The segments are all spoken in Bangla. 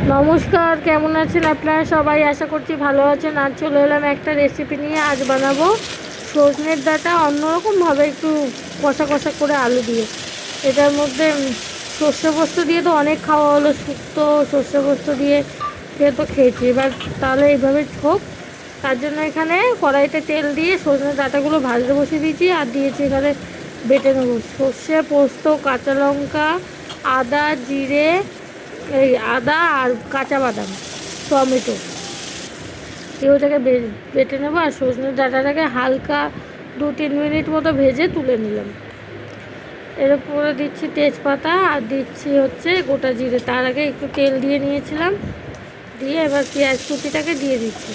নমস্কার, কেমন আছেন আপনারা সবাই? আশা করছি ভালো আছেন। আজ চলে এলাম একটা রেসিপি নিয়ে। আজ বানাবো সজনের ডাঁটা অন্যরকমভাবে, একটু কষা কষা করে আলু দিয়ে। এটার মধ্যে সর্ষে পোস্ত দিয়ে তো অনেক খাওয়া হলো, শুক্তো সর্ষে পোস্ত দিয়ে তো খেয়েছি। এবার তাহলে এইভাবে হোক, তার জন্য এখানে কড়াইতে তেল দিয়ে সজনের ডাঁটাগুলো ভাজতে বসিয়ে দিয়েছি। আর দিয়েছি এখানে বেটে নেবো সর্ষে পোস্ত, কাঁচা লঙ্কা, আদা, জিরে, এই আদা আর কাঁচা বাদাম, টমেটো ওটাকে বেটে নেবো। আর সজনের ডাঁটাটাকে হালকা 2-3 মিনিট মতো ভেজে তুলে নিলাম। এর উপরে দিচ্ছি তেজপাতা আর দিচ্ছি হচ্ছে গোটা জিরে। তার আগে একটু তেল দিয়ে নিয়েছিলাম, দিয়ে এবার পেঁয়াজ কুচিটাকে দিয়ে দিচ্ছি।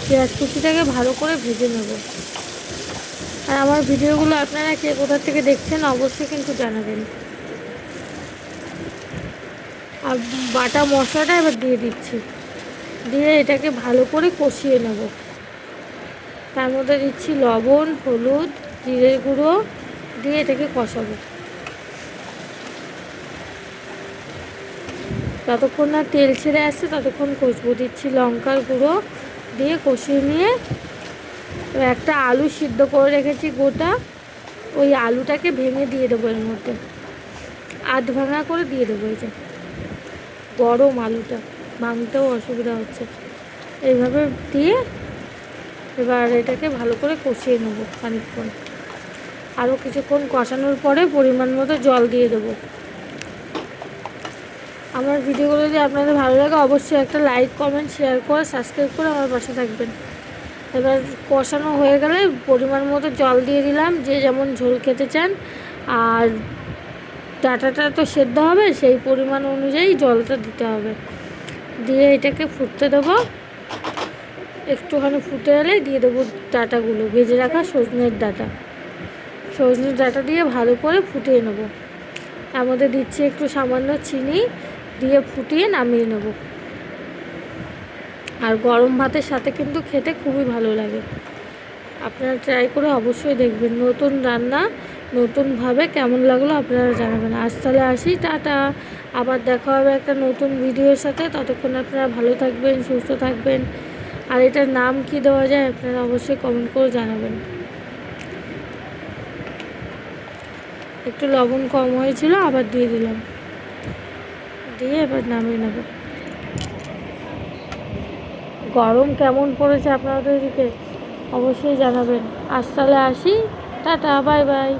পেঁয়াজ কুচিটাকে ভালো করে ভেজে নেব। আর আমার ভিডিওগুলো আপনারা কে কোথা থেকে দেখছেন অবশ্যই কিন্তু জানাবেন। আর বাটা মশলাটা এবার দিয়ে দিচ্ছি, দিয়ে এটাকে ভালো করে কষিয়ে নেব। তার মধ্যে দিচ্ছি লবণ, হলুদ, জিরের গুঁড়ো দিয়ে এটাকে কষাবো যতক্ষণ না তেল ছেড়ে আসছে, ততক্ষণ কষবো। দিচ্ছি লঙ্কার গুঁড়ো দিয়ে কষিয়ে নিয়ে একটা আলু সিদ্ধ করে রেখেছি গোটা, ওই আলুটাকে ভেঙে দিয়ে দেবো এর মধ্যে, আধ ভাঙা করে দিয়ে দেবো। এই যে গরম আলুটা, ভাঙতেও অসুবিধা হচ্ছে। এইভাবে দিয়ে এবার এটাকে ভালো করে কষিয়ে নেবো খানিকক্ষণ। আরও কিছুক্ষণ কষানোর পরে পরিমাণ মতো জল দিয়ে দেবো। আমার ভিডিওগুলো যদি আপনাদের ভালো লাগে অবশ্যই একটা লাইক, কমেন্ট, শেয়ার করে সাবস্ক্রাইব করে আমার পাশে থাকবেন। এবার কষানো হয়ে গেলে পরিমাণ মতো জল দিয়ে দিলাম, যে যেমন ঝোল খেতে চান। আর ডাঁটাটা তো সেদ্ধ হবে, সেই পরিমাণ অনুযায়ী জলটা দিতে হবে। দিয়ে এটাকে ফুটতে দেবো। একটুখানি ফুটে এলে দিয়ে দেবো ডাঁটাগুলো, ভেজে রাখা সজনের ডাঁটা দিয়ে ভালো করে ফুটিয়ে নেব। তার মধ্যে দিচ্ছি একটু সামান্য চিনি, দিয়ে ফুটিয়ে নামিয়ে নেব। আর গরম ভাতের সাথে কিন্তু খেতে খুবই ভালো লাগে। আপনারা ট্রাই করে অবশ্যই দেখবেন। নতুন রান্না নতুনভাবে কেমন লাগলো আপনারা জানাবেন। আজ তাহলে আসি, টাটা। আবার দেখা হবে একটা নতুন ভিডিওর সাথে। ততক্ষণ আপনারা ভালো থাকবেন, সুস্থ থাকবেন। আর এটার নাম কি দেওয়া যায় আপনারা অবশ্যই কমেন্ট করে জানাবেন। একটু লবণ কম হয়েছিল, আবার দিয়ে দিলাম, দিয়ে এবার নামিয়ে নেব। গরম কেমন পড়েছে আপনাদের দিকে অবশ্যই জানাবেন। আজ তাহলে আসি, টাটা, বাই বাই।